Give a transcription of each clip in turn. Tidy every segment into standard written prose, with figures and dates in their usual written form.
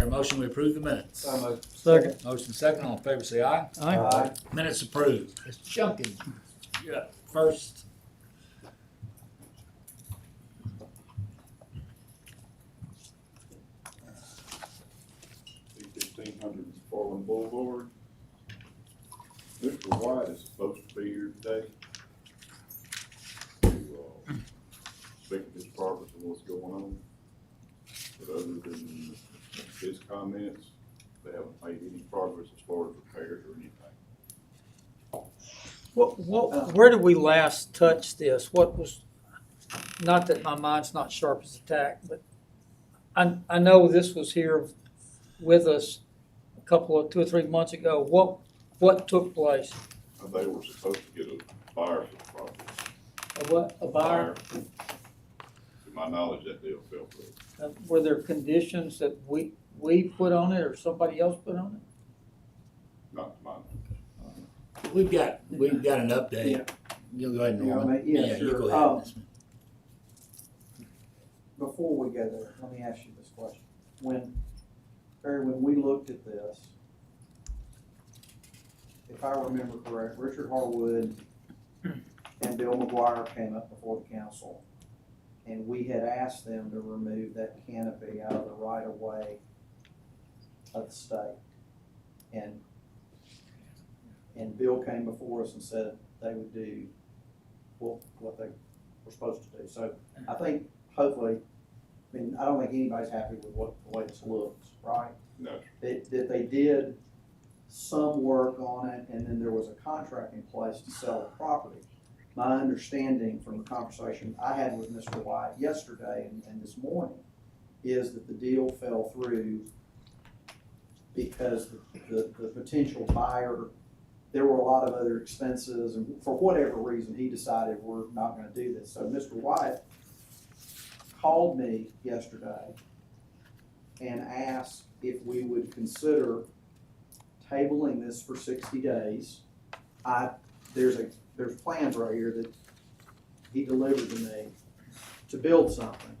a motion to approve the minutes? Second. Motion second, all in favor say aye. Aye. Minutes approved. It's Junkin. Yeah, first. $1,500 Farland Boulevard. Mr. White is supposed to be here today to speak to his progress on what's going on. But other than his comments, they haven't made any progress as far as repairs or anything. Where did we last touch this? What was, not that my mind's not sharp as a tack, but I know this was here with us a couple of 2 or 3 months ago. What took place? They were supposed to get a buyer for the property. A what? A buyer? To my knowledge, that deal fell through. Were there conditions that we put on it or somebody else put on it? Not to my knowledge. We've got an update. You'll go ahead, Norman. Yeah, you sure. go ahead. Before we go there, let me ask you this question. Barry, when we looked at this, if I remember correct, Richard Harwood and Bill McGuire came up before the council, and we had asked them to remove that canopy out of the right of way of the state. And Bill came before us and said they would do what they were supposed to do. So I think hopefully, I mean, I don't think anybody's happy with the way this looks, right? No. That they did some work on it, and then there was a contract in place to sell the property. My understanding from the conversation I had with Mr. White yesterday and this morning is that the deal fell through because the potential buyer, there were a lot of other expenses, and for whatever reason, he decided we're not gonna do this. So Mr. White called me yesterday and asked if we would consider tabling this for 60 days. There's plans right here that he delivered to me to build something.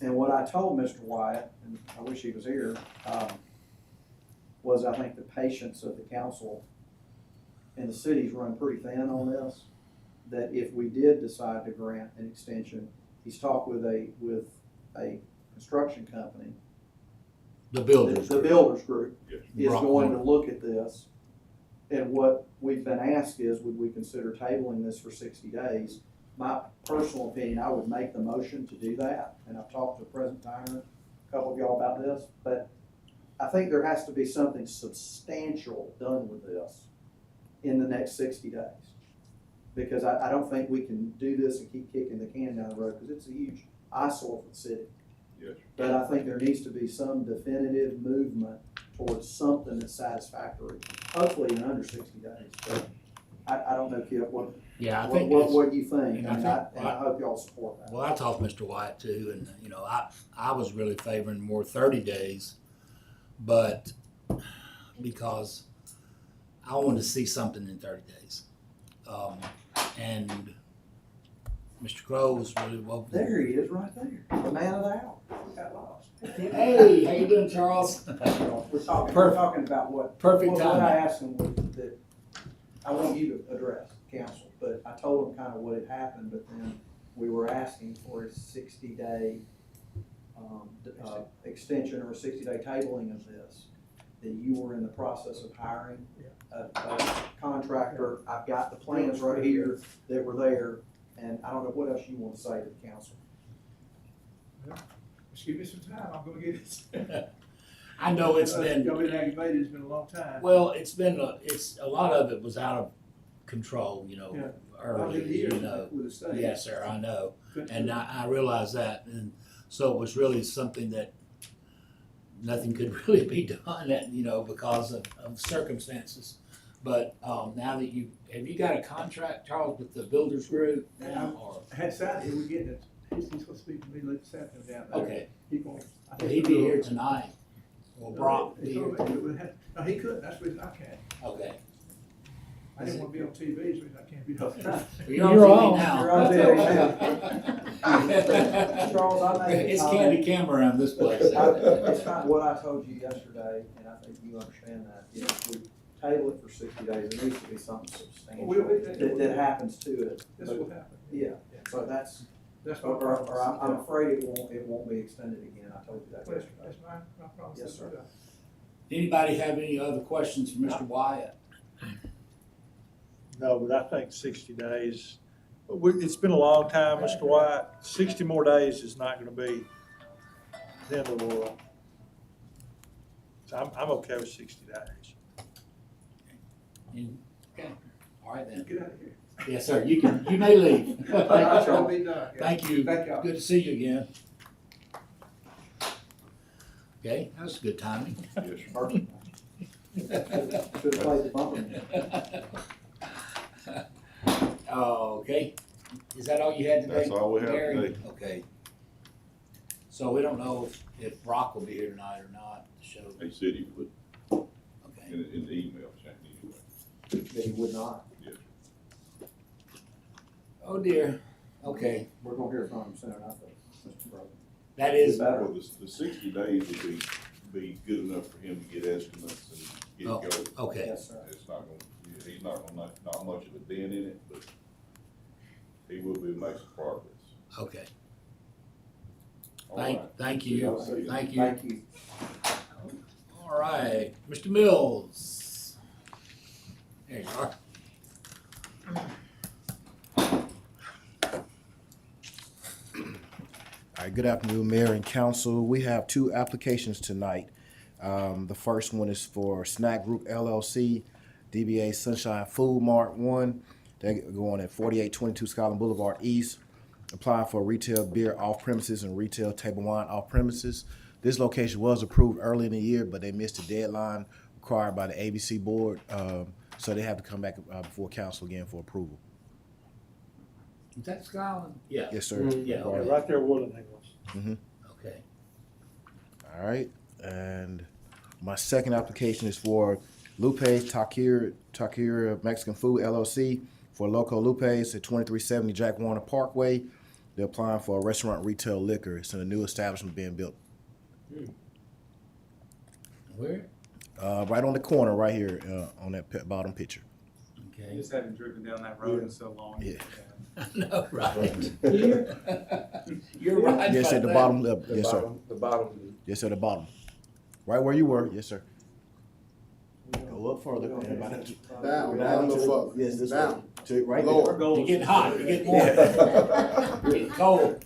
And what I told Mr. Wyatt, and I wish he was here, was I think the patience of the council and the city's run pretty thin on this, that if we did decide to grant an extension, he's talked with a construction company. The builders. The builders group Yes. is going to look at this. And what we've been asked is, would we consider tabling this for 60 days? My personal opinion, I would make the motion to do that. And I've talked to President Tyner, a couple of y'all about this, but I think there has to be something substantial done with this in the next 60 days. Because I don't think we can do this and keep kicking the can down the road, because it's a huge eyesore for the city. Yes. But I think there needs to be some definitive movement towards something that's satisfactory, hopefully in under 60 days. But I don't know, Kip, what do you think? and I hope y'all support that. Well, I talked to Mr. White too, and I was really favoring more 30 days, but because I wanted to see something in 30 days. And Mr. Crow was really well. There he is, right there, the man of the hour. Got lost. Hey, how you doing, Charles? We're talking about what. Perfect What timing. I asked him was that I want you to address council, but I told him kind of what had happened, but then we were asking for a 60-day extension or a 60-day tabling of this. That you were in the process of hiring a contractor. I've got the plans right here that were there, and I don't know what else you want to say to the council. Just give me some time, I'm gonna get it. I know it's been. Y'all been aggravated, it's been a long time. Well, it's a lot of it was out of control, Yeah. early, With the state. Yes, sir, I know. And I realize that, and so it was really something that nothing could really be done at, because of circumstances. But now that have you got a contract, Charles, with the builders group now, or? I had signed it, we're getting it, he's supposed to speak to me later this afternoon down there. Okay, I will he be here tonight? Will Brock be here? No, he couldn't, that's the reason I can't. Okay, I didn't wanna be on TV, so I can't be on. You're on. now. You're on TV. Charles, I made a It's comment. candy camera around this place. It's kind of what I told you yesterday, and I think you understand that, if we table it for 60 days, there needs to be something substantial that happens to it. This will happen. Yeah, so that's, That's or my I'm afraid it won't be extended again, I told you that That's yesterday. my problem. Yes, sir. Anybody have any other questions for Mr. Wyatt? No, but I think 60 days, it's been a long time, Mr. White. 60 more days is not gonna be the end of the world. So I'm okay with 60 days. Okay, all right then. Get out of here. Yes, sir, you may leave. Thank you, Charles. Be done. Thank you. Thank y'all. Good to see you again. Okay, that was good timing. Yes, sir. Should have played the bumper. Okay, is that all you had today? That's all we have Gary? today. Okay. So we don't know if Brock will be here tonight or not to show, He said he would, okay. in the email chain anyway. That he would not. Yes. Oh dear, okay, We're gonna hear from him soon, I think, Mr. Brogan. that is, Better. Well, the 60 days would be good enough for him to get estimates and get Oh. going. okay, Yes, sir. It's not gonna, he's not gonna, not much of a dent in it, but he will be making some progress. okay. All right. Thank you, Y'all see you. thank you. Thank you. All right, Mr. Mills. There you are. All right, good afternoon, Mayor and Council. We have two applications tonight. The first one is for Snack Group LLC, DBA Sunshine Food Mart 1. They're going at 4822 Scotland Boulevard East, applying for retail beer off premises and retail table wine off premises. This location was approved early in the year, but they missed the deadline required by the ABC board, so they have to come back before council again for approval. Is that Scotland? Yeah, Yes, sir. yeah, Yeah, okay, right there, Woodland Hills. okay. All right, and my second application is for Lupe's Taqueria Mexican Food LLC for Loco Lupe's at 2370 Jack Warner Parkway. They're applying for a restaurant retail liquor. It's in a new establishment being built. Where? Right on the corner, right here, on that bottom picture. I Okay. just haven't driven down that road in so long. Yeah. No, right. You're right. Yes, about at the that. bottom left. Yes, sir. The bottom. Yes, at the bottom. Right where you were. Yes, sir. Go up further. Down, down the fuck. Yes, this Down. way. To right Lower. there. You're getting hot, you're getting warm, getting cold.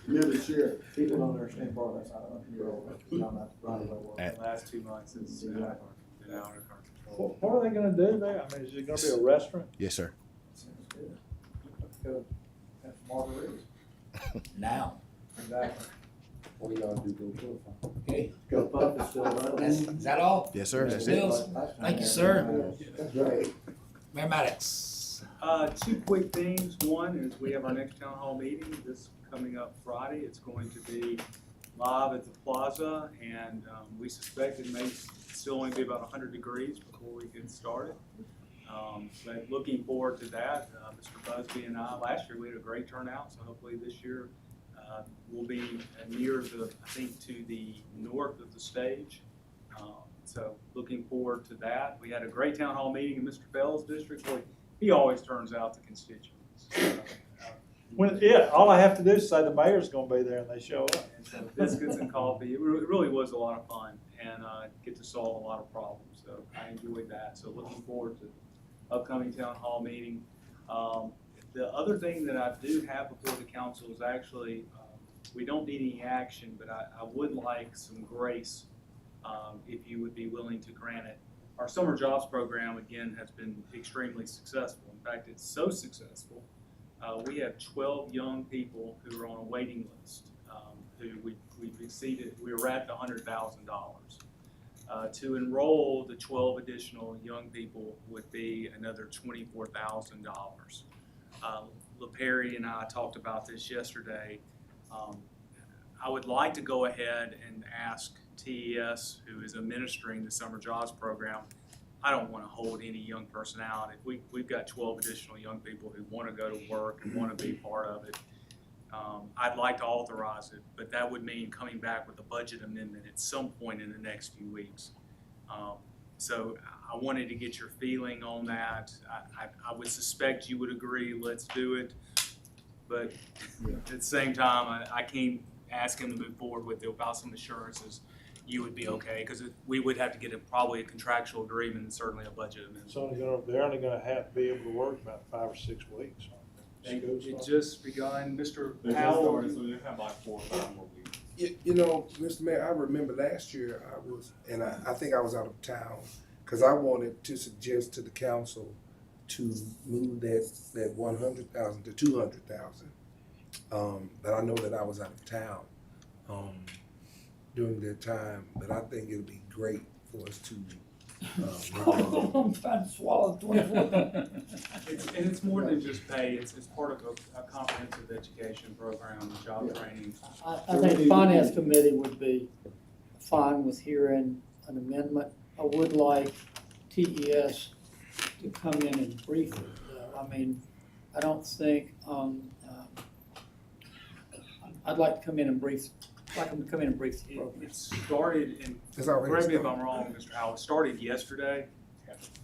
Near the sheriff. People don't understand part of that's out of control. Not that right away work. At- The last 2 months, it's been out of our control. What are they gonna do there? I mean, is it gonna be a restaurant? Yes, sir. Sounds good. Go have some margaritas. Now, Exactly. What do y'all do? Go okay, Go puff is still running. is that all? Yes, sir. That's it. Mills, thank you, sir. That's right. Mayor Maddox. 2 quick things. One is we have our next town hall meeting this coming up Friday. It's going to be live at the plaza, and we suspect it may still only be about 100 degrees before we get started. But looking forward to that. Mr. Busby and I, last year we had a great turnout, so hopefully this year we'll be near I think to the north of the stage. So looking forward to that. We had a great town hall meeting in Mr. Bell's district. Boy, he always turns out the constituents. All I have to do is say the mayor's gonna be there and they show up. And so biscuits and coffee, it really was a lot of fun, and get to solve a lot of problems, so I enjoyed that. So looking forward to upcoming town hall meeting. The other thing that I do have before the council is actually, we don't need any action, but I would like some grace, if you would be willing to grant it. Our summer jobs program, again, has been extremely successful. In fact, it's so successful, we have 12 young people who are on a waiting list, who we've exceeded, we were at the $100,000. To enroll the 12 additional young people would be another $24,000. LaPerry and I talked about this yesterday. I would like to go ahead and ask TES, who is administering the summer jobs program, I don't want to hold any young person out. If we've got 12 additional young people who want to go to work and want to be part of it, I'd like to authorize it, but that would mean coming back with a budget amendment at some point in the next few weeks. So I wanted to get your feeling on that. I would suspect you would agree, let's do it. But at the same time, I can't ask him to move forward with it without some assurances you would be okay, because we would have to get probably a contractual agreement and certainly a budget amendment. They're only gonna have to be able to work about 5 or 6 weeks. It just begun, Mr. They just Powell. started, so they have like 4 or 5 more weeks. You know, Mr. Mayor, I remember last year I think I was out of town, cause I wanted to suggest to the council to move that 100,000 to 200,000. But I know that I was out of town, during that time, but I think it'll be great for us to, I'm trying to swallow 24. It's more than just pay, it's part of a comprehensive education program, job training. I think the finance committee would be fine with hearing an amendment. I would like TES to come in and brief it. I mean, I don't think, I'd like to come in and brief, like them to come in and brief the program. It started, and It's already correct me if started. I'm wrong, Mr. Howell, it started yesterday.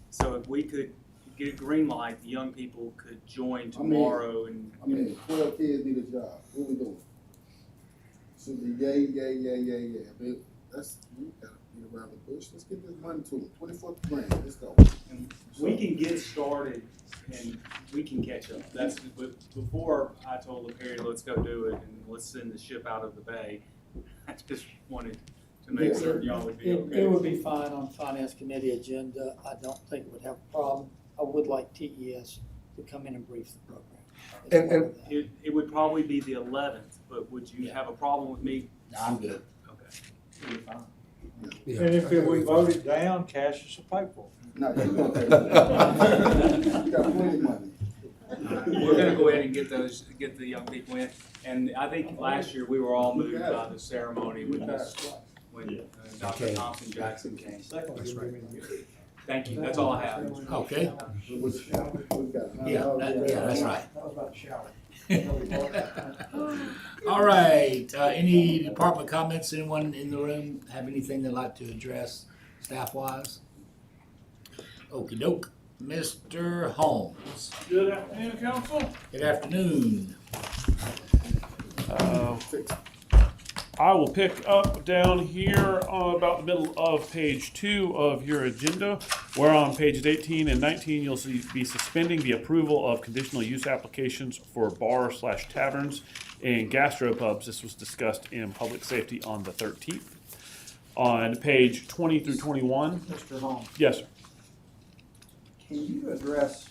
So if we could get a green light, the young people could join tomorrow and. 12 kids need a job, what we doing? Should be yay, but that's, you gotta be around the bush, let's get this money to it, 24 grand, let's go. And we can get started and we can catch up. That's, but before I told LaPerry, let's go do it and let's send the ship out of the bay, I just wanted to make certain y'all would be okay. It would be fine on finance committee agenda. I don't think it would have a problem. I would like TES to come in and brief the program. And- It would probably be the 11th, but would you have a problem with me? I'm good. Okay. You're fine. Yeah, And if I think we it's vote fine. it down, cash is a paper. No, you got plenty of money. We're gonna go ahead and get the young people in. And I think last year we were all moved by the ceremony when Dr. Okay. Thompson Jackson came. That's right. Thank you, that's all I have. Okay, What's- we got- yeah, that's right. That was about the shower. All right, any department comments? Anyone in the room have anything they'd like to address staff-wise? Okey doke. Mr. Holmes. Good afternoon, council. Good afternoon. I will pick up down here about the middle of page 2 of your agenda, where on pages 18 and 19 you'll be suspending the approval of conditional use applications for bar/taverns and gastropubs. This was discussed in public safety on the 13th. On page 20 through 21, Mr. Holmes, yes, sir. can you address,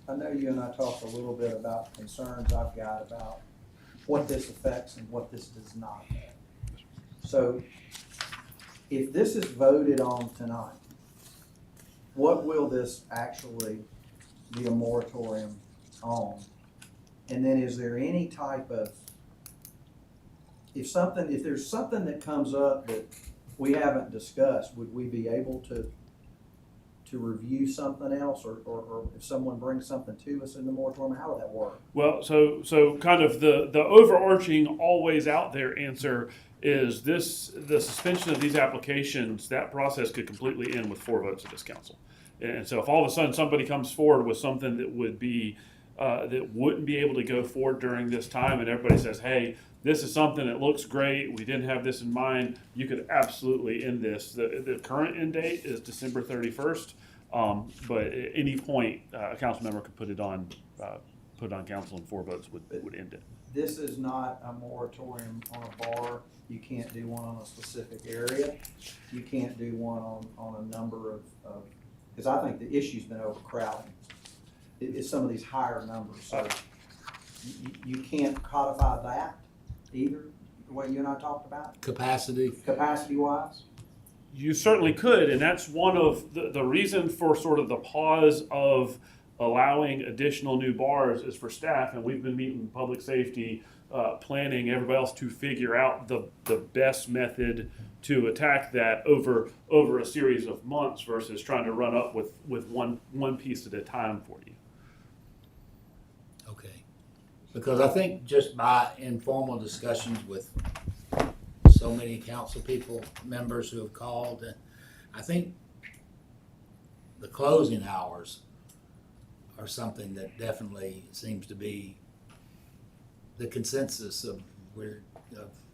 I know you and I talked a little bit about concerns I've got about what this affects and what this does not have. So if this is voted on tonight, what will this actually be a moratorium on? And then is there any type of, if there's something that comes up that we haven't discussed, would we be able to review something else, or if someone brings something to us in the moratorium, how would that work? Well, so kind of the overarching always out there answer is the suspension of these applications, that process could completely end with 4 votes of this council. And so if all of a sudden somebody comes forward with something that would be, that wouldn't be able to go forward during this time, and everybody says, hey, this is something that looks great, we didn't have this in mind, you could absolutely end this. The current end date is December 31st, but at any point, a council member could put it on council and 4 votes would end it. This is not a moratorium on a bar. You can't do one on a specific area. You can't do one on a number of, because I think the issue's been overcrowding. It's some of these higher numbers, so you can't codify that either, the way you and I talked about, Capacity. capacity-wise? You certainly could, and that's one of the reason for sort of the pause of allowing additional new bars is for staff, and we've been meeting public safety planning, everybody else to figure out the best method to attack that over a series of months versus trying to run up with one piece at a time for you. Okay. Because I think just by informal discussions with so many council people, members who have called, and I think the closing hours are something that definitely seems to be the consensus of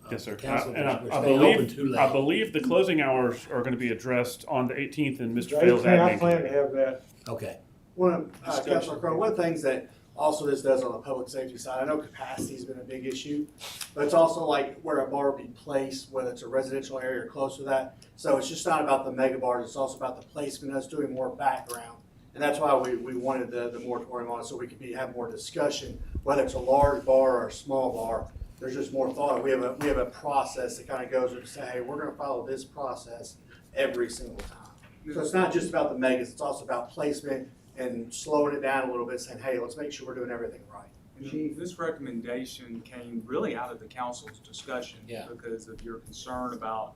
Yes, sir. the council. And We're I staying open too believe, I late. believe the closing hours are going to be addressed on the 18th in Mr. I Fail's admin. plan to have that. Okay. One of, Councilor Crowe, one of the things that also this does on the public safety side, I know capacity's been a big issue, but it's also like where a bar be placed, whether it's a residential area or close to that. So it's just not about the mega bars, it's also about the placement, us doing more background. And that's why we wanted the moratorium on it, so we could have more discussion, whether it's a large bar or a small bar. There's just more thought. We have a process that kind of goes and say, hey, we're gonna follow this process every single time. So it's not just about the megas, it's also about placement and slowing it down a little bit, saying, hey, let's make sure we're doing everything right. And this recommendation came really out of the council's discussion. Yeah. Because of your concern about,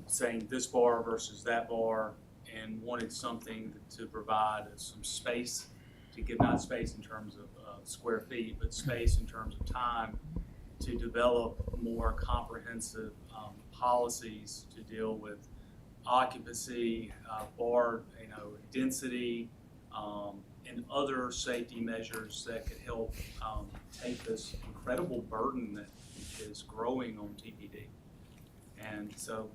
saying this bar versus that bar, and wanted something to provide some space to give, not space in terms of square feet, but space in terms of time to develop more comprehensive policies to deal with occupancy, bar, density, and other safety measures that could help take this incredible burden that is growing on TPD. And so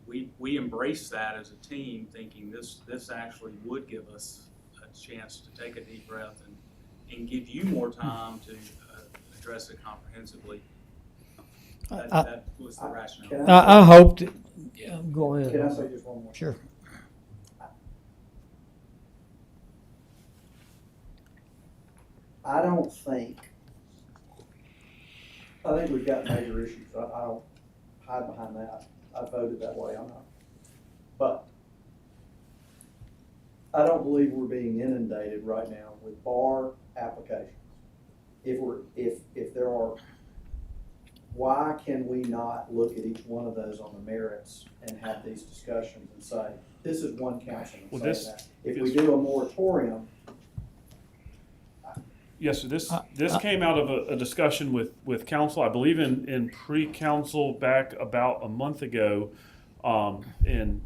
we embrace that as a team, thinking this actually would give us a chance to take a deep breath and give you more time to address it comprehensively. That was the rationale. I hope that, Yeah. go ahead. Can I say just one more? Sure. I think we've got major issues. I don't hide behind that. I voted that way, I'm not. But I don't believe we're being inundated right now with bar applications. If there are, why can we not look at each one of those on the merits and have these discussions and say, this is one councilman Well, saying that. If we do a moratorium, Yes, so this came out of a discussion with council, I believe in pre-council back about a month ago. And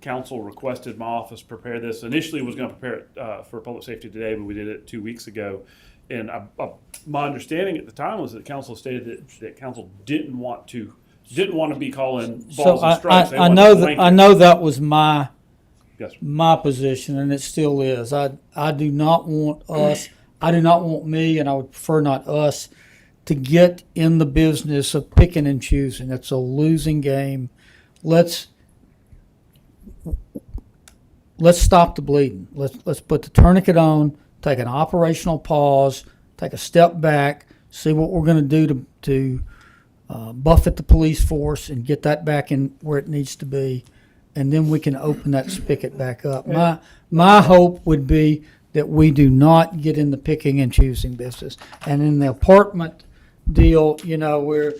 council requested my office prepare this. Initially was going to prepare it for public safety today, but we did it 2 weeks ago. And my understanding at the time was that council stated that council didn't want to be calling balls and strikes. They I wanted know to that, blanket. I know that was my Yes, sir. my position, and it still is. I do not want us, I do not want me, and I would prefer not us, to get in the business of picking and choosing. It's a losing game. Let's stop the bleeding. Let's put the tourniquet on, take an operational pause, take a step back, see what we're going to do to buffet the police force and get that back in where it needs to be, and then we can open that spigot back up. My hope would be that we do not get in the picking and choosing business. And in the apartment deal, where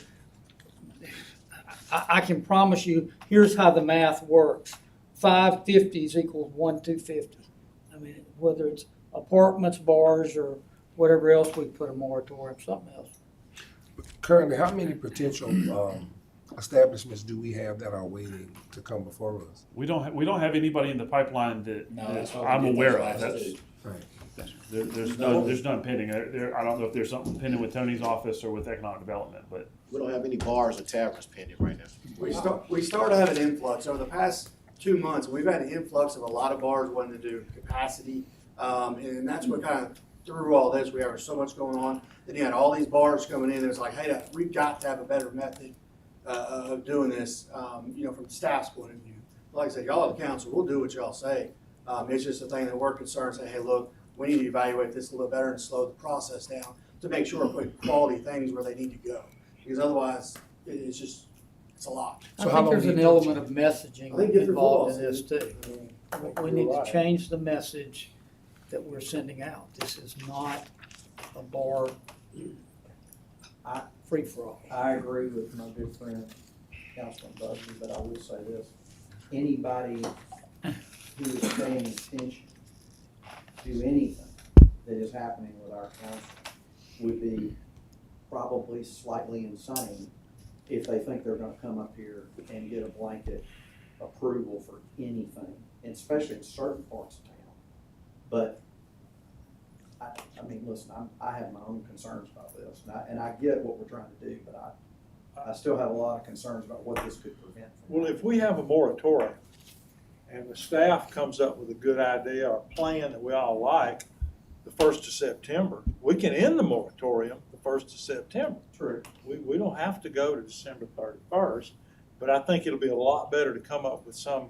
I can promise you, here's how the math works. 5 50s equals 1 250. I mean, whether it's apartments, bars, or whatever else, we put a moratorium, something else. Currently, how many potential establishments do we have that are waiting to come before us? We don't have anybody in the pipeline that No, that's what we I'm did aware those of. last That's, two. Right. there's none pending. I don't know if there's something pending with Tony's office or with economic development, but We don't have any bars or taverns pending right now. We started having an influx over the past 2 months. We've had an influx of a lot of bars wanting to do capacity, and that's what kind of through all this. We have so much going on. Then you had all these bars coming in. It's like, hey, we've got to have a better method of doing this, from the staff's point of view. Like I said, y'all at the council, we'll do what y'all say. It's just a thing that we're concerned, say, hey, look, we need to evaluate this a little better and slow the process down to make sure we're putting quality things where they need to go. Because otherwise, it's a lot. So I how think long there's do an you element think- of messaging I think get through involved in football this season. too. We need to change the message that we're sending out. This is not a bar free-for-all. I agree with my good friend, Councilman Bugby, but I will say this. Anybody who is paying attention to anything that is happening with our council would be probably slightly insane if they think they're gonna come up here and get a blanket approval for anything, and especially in certain parts of town. But, I mean, listen, I have my own concerns about this, and I get what we're trying to do, but I still have a lot of concerns about what this could prevent from. Well, if we have a moratorium and the staff comes up with a good idea or a plan that we all like, the 1st of September, we can end the moratorium the 1st of September. True. We don't have to go to December 31st, but I think it'll be a lot better to come up with some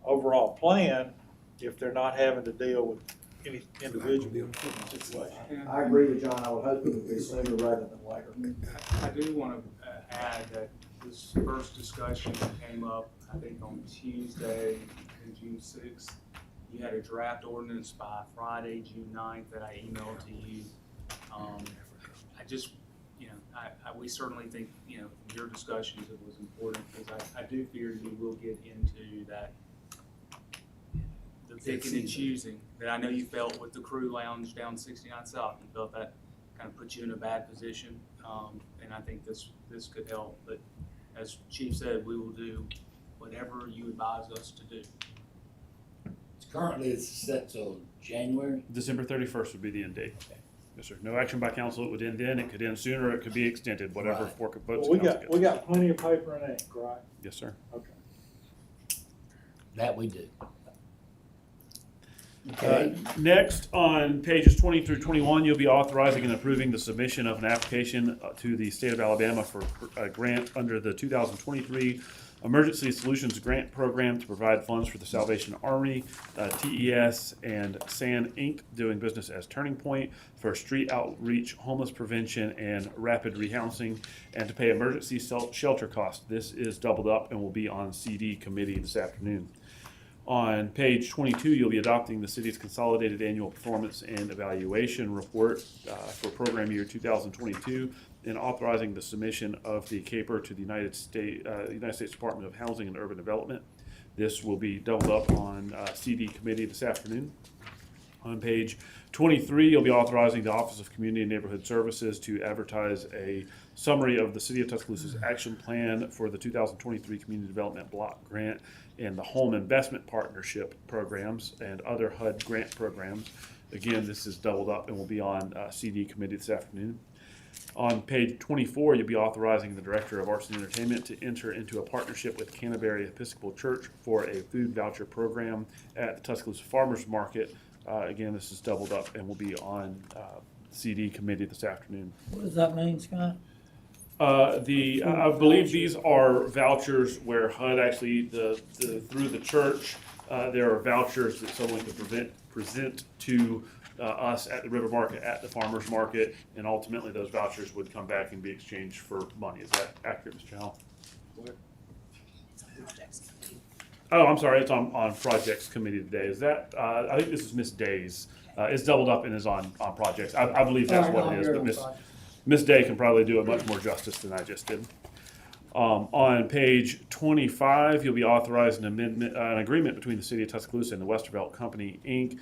overall plan if they're not having to deal with any individual situation. I agree with John. I would hope it would be sooner rather than later. I do want to add that this first discussion came up, I think, on Tuesday, June 6th. You had a draft ordinance by Friday, June 9th, that I emailed to you. I just, we certainly think, your discussions, it was important, because I do fear you will get into that, the picking and choosing that I know you felt with the crew lounge down 69 South. You felt that kind of put you in a bad position, and I think this could help. But as Chief said, we will do whatever you advise us to do. Currently, it's set till January. December 31st would be the end date. Yes, sir. No action by council. It would end then. It could end sooner. It could be extended. Whatever Right. fork of votes. Well, council we gets. got plenty of paper and ink, right? Yes, sir. Okay. That we do. Okay. Next, on pages 20 through 21, you'll be authorizing and approving the submission of an application to the state of Alabama for a grant under the 2023 Emergency Solutions Grant Program to provide funds for the Salvation Army, TES, and SAN Inc., doing business as Turning Point, for street outreach, homeless prevention, and rapid rehousing, and to pay emergency shelter costs. This is doubled up and will be on CD committee this afternoon. On page 22, you'll be adopting the city's consolidated annual performance and evaluation report for program year 2022 and authorizing the submission of the CAPER to the United States Department of Housing and Urban Development. This will be doubled up on CD committee this afternoon. On page 23, you'll be authorizing the Office of Community and Neighborhood Services to advertise a summary of the City of Tuscaloosa's action plan for the 2023 Community Development Block Grant and the Home Investment Partnership programs and other HUD grant programs. Again, this is doubled up and will be on CD committee this afternoon. On page 24, you'll be authorizing the Director of Arts and Entertainment to enter into a partnership with Canterbury Episcopal Church for a food voucher program at the Tuscaloosa Farmers Market. Again, this is doubled up and will be on CD committee this afternoon. What does that mean, Scott? I believe these are vouchers where HUD actually, through the church, there are vouchers that someone could present to us at the River Market, at the Farmers Market, and ultimately those vouchers would come back and be exchanged for money. Is that accurate, Mr. Howell? Oh, I'm sorry, it's on projects committee today. Is that, I think this is Miss Day's. It's doubled up and is on projects. I believe that's what it is, but Miss Day can probably do it much more justice than I just did. On page 25, you'll be authorizing an agreement between the City of Tuscaloosa and the Westervelt Company, Inc.,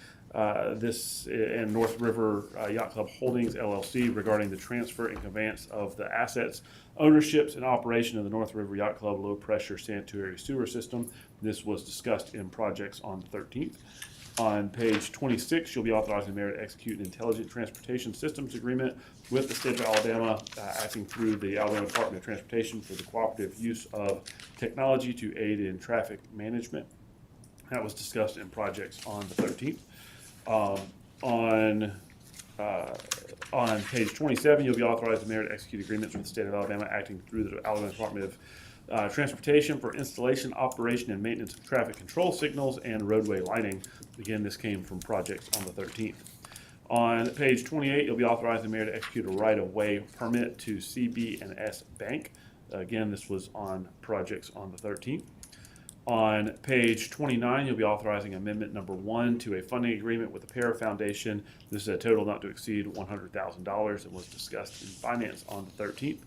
this and North River Yacht Club Holdings, LLC, regarding the transfer and conveyance of the assets, ownerships, and operation of the North River Yacht Club low-pressure sanitary sewer system. This was discussed in projects on the 13th. On page 26, you'll be authorizing the mayor to execute an intelligent transportation systems agreement with the state of Alabama, acting through the Alabama Department of Transportation for the cooperative use of technology to aid in traffic management. That was discussed in projects on the 13th. On page 27, you'll be authorizing the mayor to execute agreements with the state of Alabama, acting through the Alabama Department of Transportation for installation, operation, and maintenance of traffic control signals and roadway lighting. Again, this came from projects on the 13th. On page 28, you'll be authorizing the mayor to execute a right-of-way permit to CB&S Bank. Again, this was on projects on the 13th. On page 29, you'll be authorizing amendment number 1 to a funding agreement with the Para Foundation. This is a total not to exceed $100,000 and was discussed in finance on the 13th.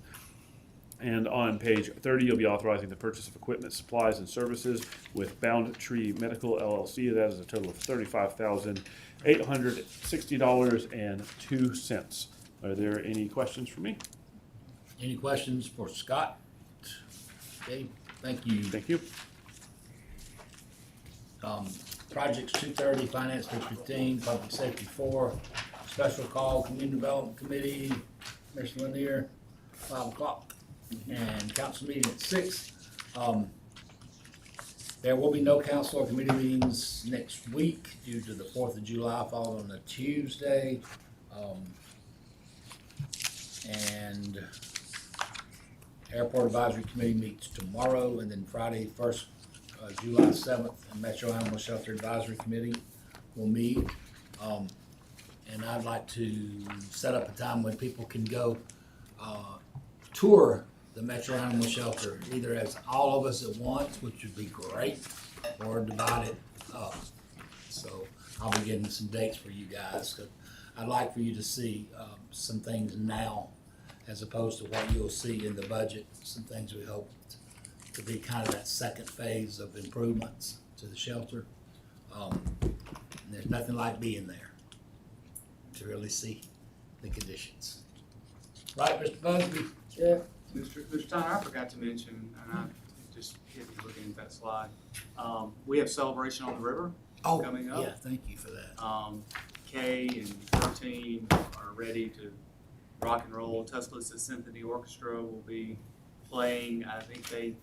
And on page 30, you'll be authorizing the purchase of equipment, supplies, and services with Bound Tree Medical LLC. That is a total of $35,860.02. Are there any questions for me? Any questions for Scott? Okay, thank you. Thank you. Projects 230, Finance 315, Public Safety 4, Special Call, Community Development Committee, Mr. Lanier, 5 o'clock, and council meeting at 6. There will be no council or committee meetings next week due to the 4th of July falling on a Tuesday. And Airport Advisory Committee meets tomorrow, and then Friday, July 7th, and Metro Animal Shelter Advisory Committee will meet. And I'd like to set up a time when people can go tour the Metro Animal Shelter, either as all of us at once, which would be great, or divide it up. So I'll be getting some dates for you guys, 'cause I'd like for you to see some things now as opposed to what you'll see in the budget, some things we hope to be kind of that second phase of improvements to the shelter. And there's nothing like being there to really see the conditions. Right, Mr. Busby? Yeah. Mr. Tyner, I forgot to mention, and I just hit me looking at that slide. We have Celebration on the River coming up. Yeah, thank you for that. Kay and 13 are ready to rock and roll. Tuscaloosa Symphony Orchestra will be playing. I think they,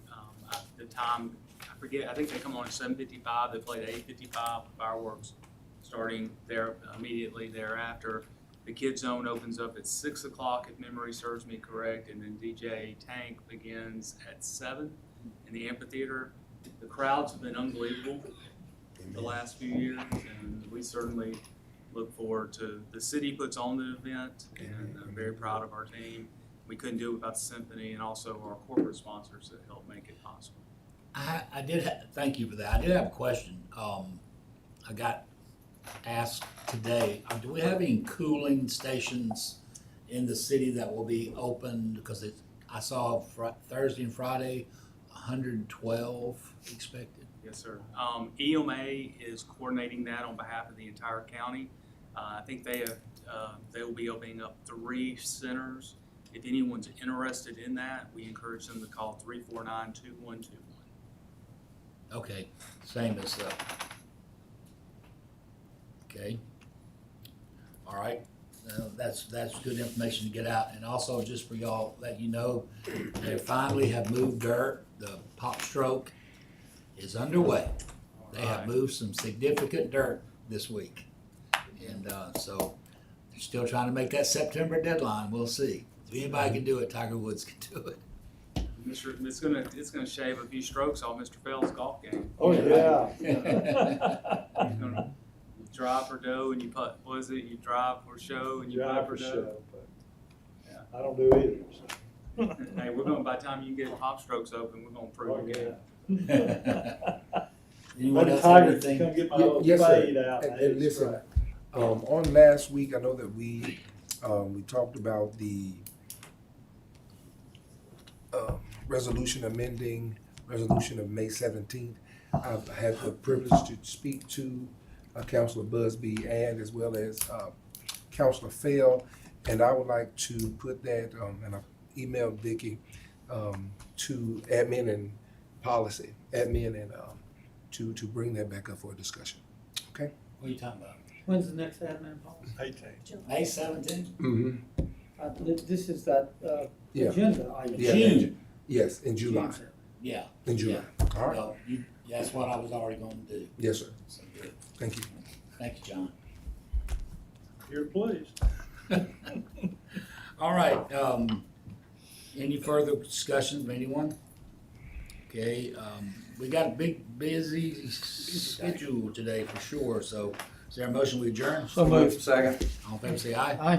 the time, I forget, I think they come on at 7:55. They play at 8:55, fireworks starting there immediately thereafter. The Kids Zone opens up at 6 o'clock, if memory serves me correct, and then DJ Tank begins at 7 in the amphitheater. The crowds have been unbelievable the last few years, and we certainly look forward to, the city puts on the event, and I'm very proud of our team. We couldn't do it without the symphony and also our corporate sponsors that help make it possible. I did, thank you for that. I did have a question. I got asked today, do we have any cooling stations in the city that will be open? Because I saw Thursday and Friday, 112 expected. Yes, sir. EMA is coordinating that on behalf of the entire county. I think they will be opening up 3 centers. If anyone's interested in that, we encourage them to call 349-2121. Okay, same as, okay. All right, that's good information to get out. And also just for y'all, let you know, they finally have moved dirt. The pop stroke is underway. They have moved some significant dirt this week. And so they're still trying to make that September deadline. We'll see. If anybody can do it, Tiger Woods can do it. It's gonna shave a few strokes off Mr. Fell's golf game. Oh, yeah. He's gonna drive for dough and you putt. What is it? You drive for show and you putt for dough. but Yeah. I don't do either, so. Hey, by the time you get pop strokes open, we're gonna prove Oh, again. Anyone Maybe else have Tiger anything? can come get my little Yes, sir. fade out. And listen, on last week, I know that we talked about the resolution amending resolution of May 17th. I've had the privilege to speak to Councilor Busby and as well as Councilor Fell, and I would like to put that, and I emailed Vicky to admin and policy, admin and to bring that back up for a discussion. Okay? What are you talking about? When's the next admin policy? 18. May 17th? Mm-hmm. This is that Yeah. agenda item. Yeah. June. Yes, in July. June. Yeah. In July. All right. Well, that's what I was already going to do. Yes, sir. So good. Thank you. Thank you, John. You're pleased. All right, any further discussion from anyone? Okay, we got a busy schedule today for sure, so is there a motion we adjourn? So moved. All in favor say aye. Aye.